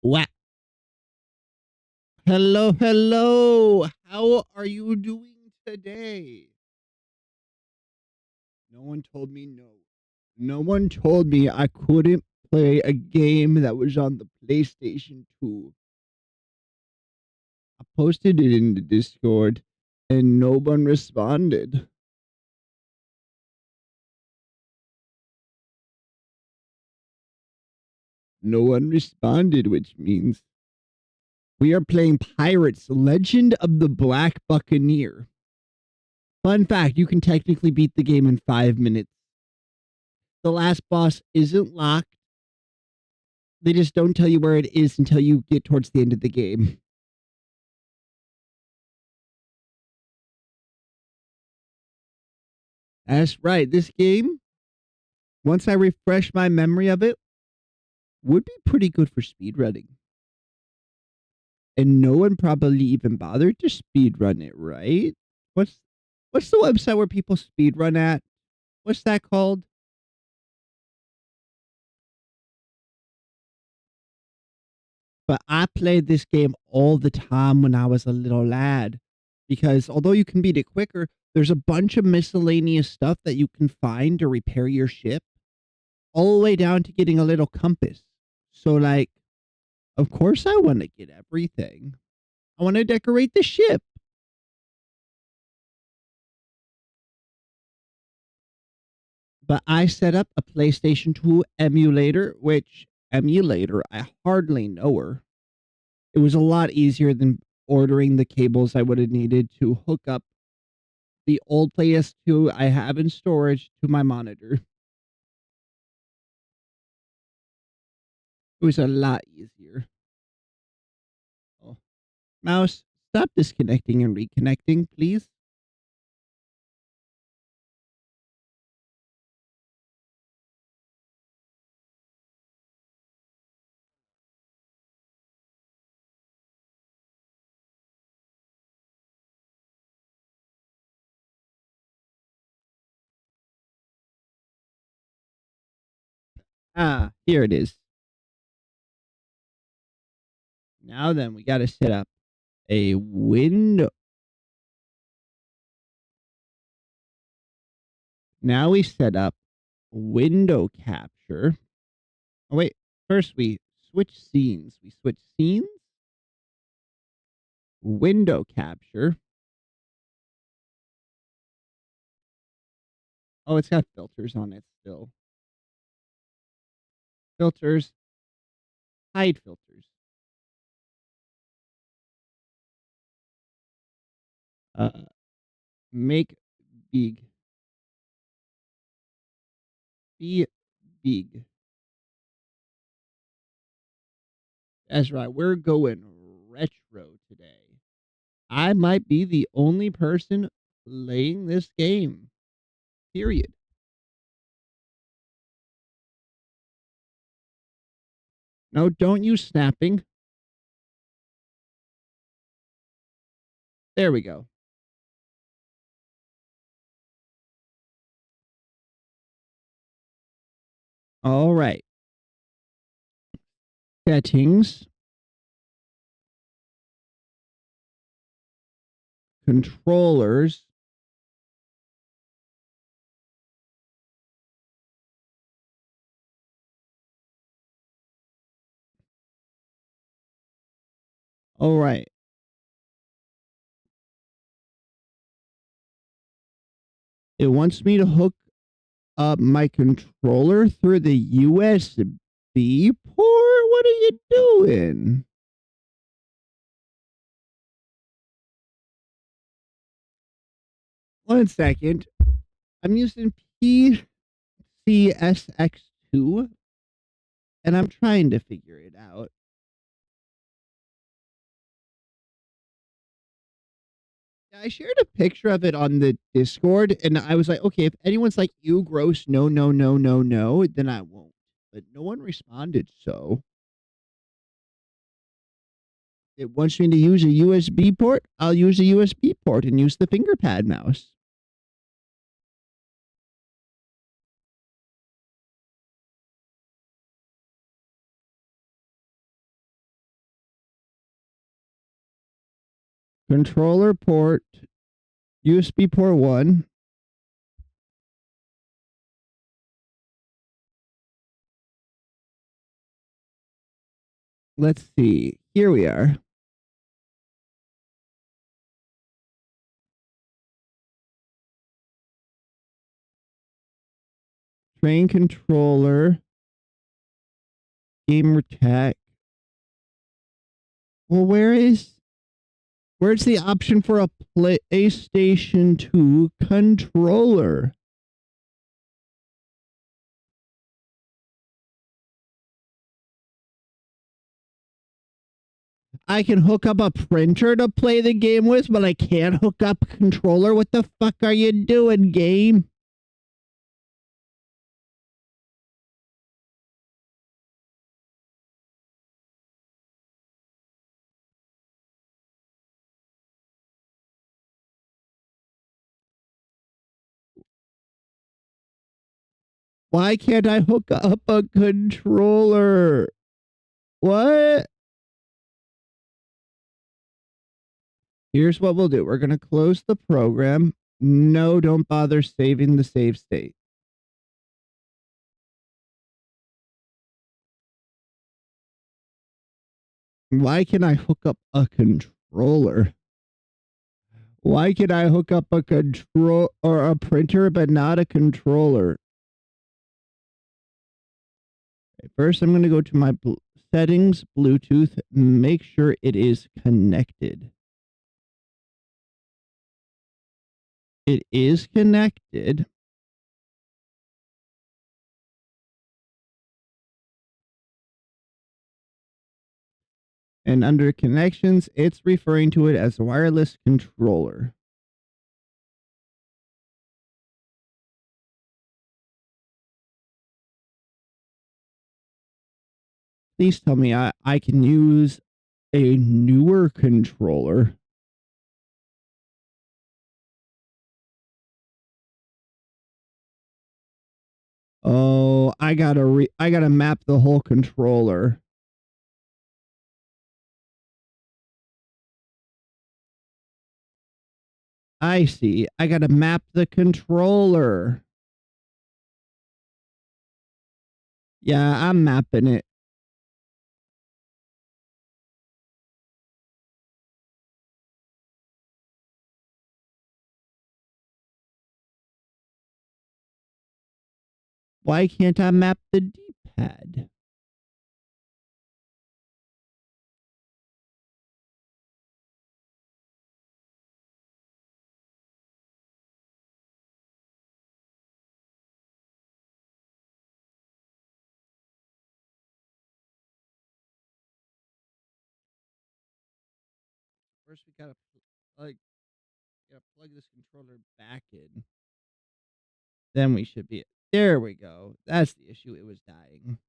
Wow. Hello, hello. How are you doing today? No one told me no. No one told me I couldn't play a game that was on the PlayStation 2. I posted it in the Discord and no one responded. No one responded, which means we are playing Pirates Legend of the Black Buccaneer. Fun fact, you can technically beat the game in 5 minutes. The last boss isn't locked. They just don't tell you where it is until you get towards the end of the game. That's right. This game, once I refresh my memory of it, would be pretty good for speedrunning. And no one probably even bothered to speedrun it, right? What's the website where people speedrun at? What's that called? But I played this game all the time when I was a little lad. Because although you can beat it quicker, there's a bunch of miscellaneous stuff that you can find to repair your ship, all the way down to getting a little compass. So, like, of course, I want to get everything. I want to decorate the ship. But I set up a PlayStation 2 emulator, which emulator, I hardly know her. It was a lot easier than ordering the cables I would have needed to hook up the old PS2 I have in storage to my monitor. It was a lot easier. Oh. Mouse, stop disconnecting and reconnecting, please. Ah, here it is. Now then, we got to set up a window. Now we set up window capture. Oh, wait. First, we switch scenes. We switch scenes, window capture. Oh, it's got filters on it still. Filters, hide filters. Uh, make big. Be big. That's right. We're going retro today. I might be the only person playing this game. Period. No, don't use snapping. There we go. All right. Settings. Controllers. All right. It wants me to hook up my controller through the USB port. What are you doing? One second. I'm using PCSX2 and I'm trying to figure it out. I shared a picture of it on the Discord and I was like, okay, if anyone's like, you gross, no, no, no, no, no, then I won't. But no one responded, so it wants me to use a USB port. I'll use a USB port and use the finger pad mouse. Controller port, USB port 1. Let's see. Here we are. Train controller. Gamer tech. Well, where's the option for a PlayStation 2 controller? I can hook up a printer to play the game with, but I can't hook up a controller. What the fuck are you doing, game? Why can't I hook up a controller? What? Here's what we'll do. We're going to close the program. No, don't bother saving the save state. Why can I hook up a controller? Why can I hook up a control or a printer but not a controller? Okay, first, I'm going to go to my settings, Bluetooth, make sure it is connected. It is connected. And under connections, it's referring to it as a wireless controller. Please tell me I can use a newer controller. Oh, I gotta map the whole controller. I see. I gotta map the controller. Yeah, I'm mapping it. Why can't I map the D-pad? First, we gotta plug this controller back in. Then we should be. There we go. That's the issue. It was dying.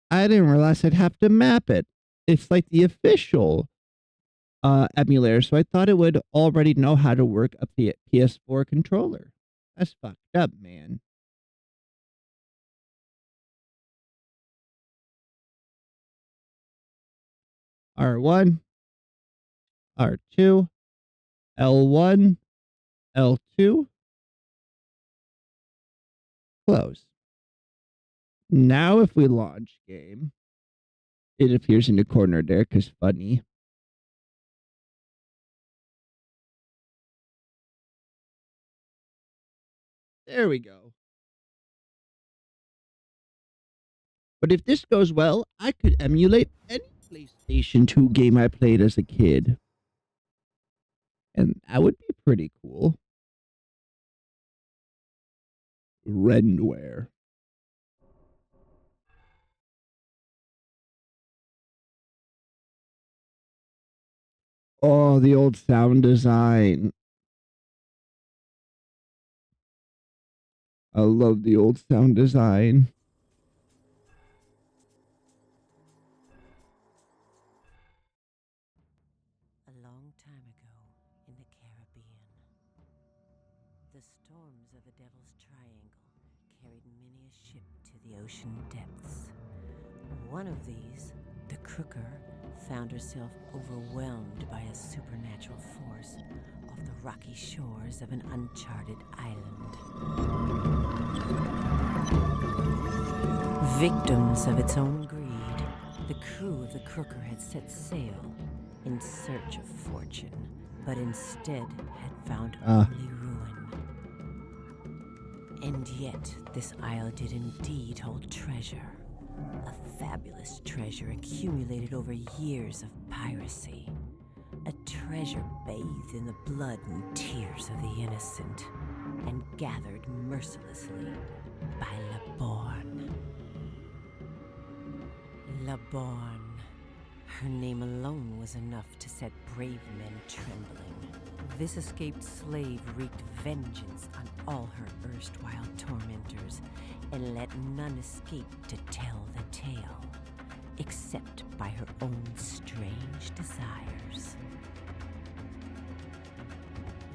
I didn't realize I'd have to map it. It's like the official emulator, so I thought it would already know how to work a PS4 controller. That's fucked up, man. R1, R2, L1, L2, close. Now if we launch game, it appears in the corner there because funny. There we go. But if this goes well, I could emulate any PlayStation 2 game I played as a kid. And that would be pretty cool. Renware. Oh, the old sound design. I love the old sound design. A long time ago in the Caribbean, The storms of the Devil's Triangle carried many a ship to the ocean depths. One of these, the Crooker, found herself overwhelmed by a supernatural force off the rocky shores of an uncharted island. Victims of its own greed, the crew of the Crooker had set sail in search of fortune, but instead had found only ruin. And yet, this isle did indeed hold treasure. A fabulous treasure accumulated over years of piracy. A treasure bathed in the blood and tears of the innocent, and gathered mercilessly by Laborn. Laborn. Her name alone was enough to set brave men trembling. This escaped slave wreaked vengeance on all her erstwhile tormentors, and let none escape to tell the tale, except by her own strange desires.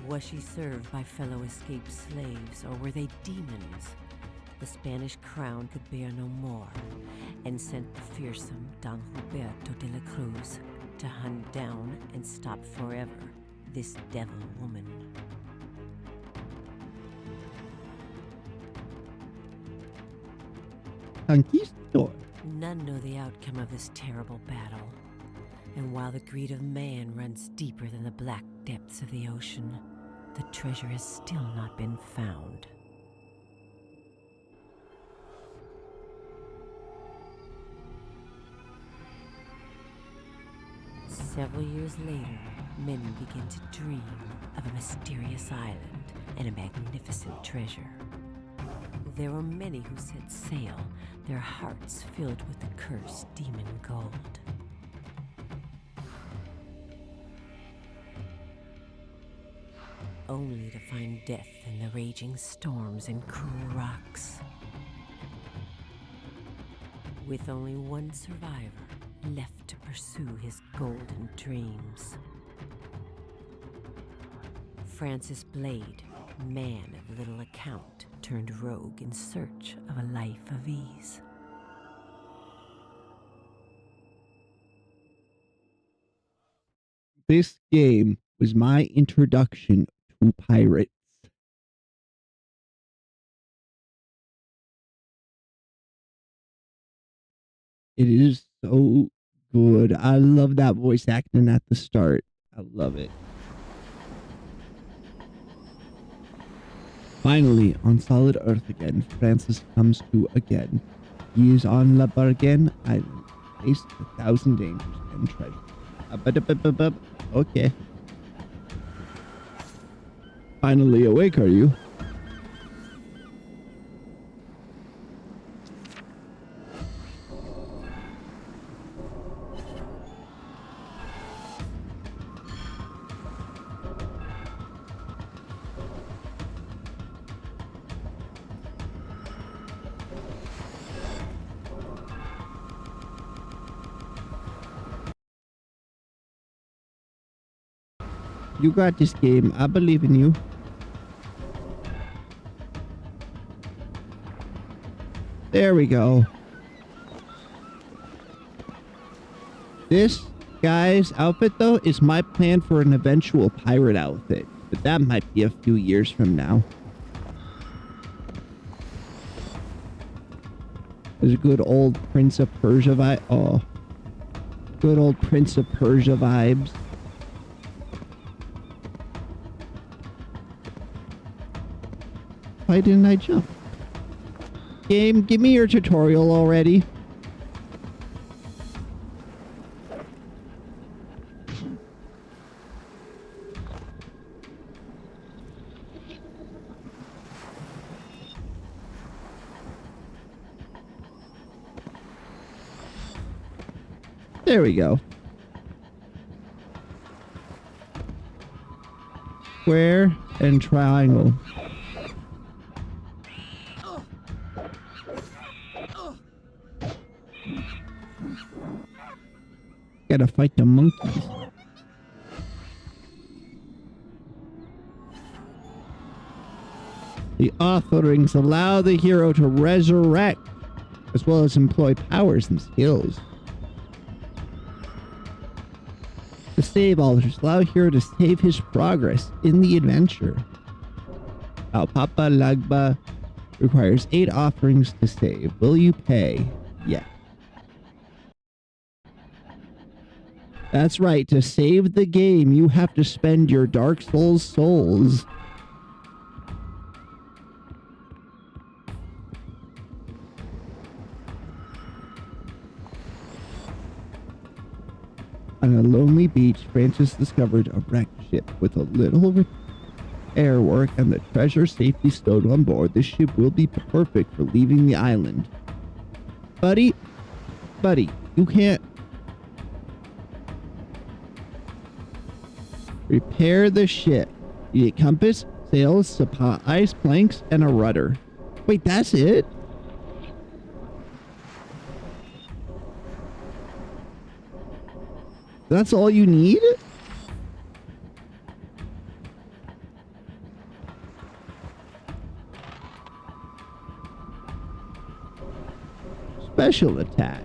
Was she served by fellow escaped slaves, or were they demons? The Spanish crown could bear no more, and sent the fearsome Don Huberto de la Cruz to hunt down and stop forever this devil woman. Conquistador. None know the outcome of this terrible battle, and while the greed of man runs deeper than the black depths of the ocean, the treasure has still not been found. Several years later, men begin to dream of a mysterious island and a magnificent treasure. There were many who set sail, their hearts filled with the cursed demon gold. Only to find death in the raging storms and cruel rocks. With only one survivor left to pursue his golden dreams. Francis Blade, man of little account, turned rogue in search of a life of ease. This game was my introduction to pirates. It is so good. I love that voice acting at the start. I love it. Finally, on solid earth again, Francis comes to again. He is on La Bargaine Island, faced with 1,000 dangers and treasure. Okay. Finally awake, are you? You got this game. I believe in you. There we go. This guy's outfit, though, is my plan for an eventual pirate outfit. But that might be a few years from now. There's a good old Prince of Persia vibe. Oh. Good old Prince of Persia vibes. Why didn't I jump? Game, give me your tutorial already. There we go. Square and triangle. Gotta fight the monkeys. The offerings allow the hero to resurrect, as well as employ powers and skills. The save altars allow hero to save his progress in the adventure. Papa Lagba requires 8 offerings to save. Will you pay? Yeah. That's right, to save the game, you have to spend your Dark Souls souls. On a lonely beach, Francis discovered a wrecked ship with a little repair work and the treasure safely stowed on board. This ship will be perfect for leaving the island. Buddy, you can't repair the ship. You need a compass, sails, supplies, planks, and a rudder. Wait, that's it? That's all you need? Special attack.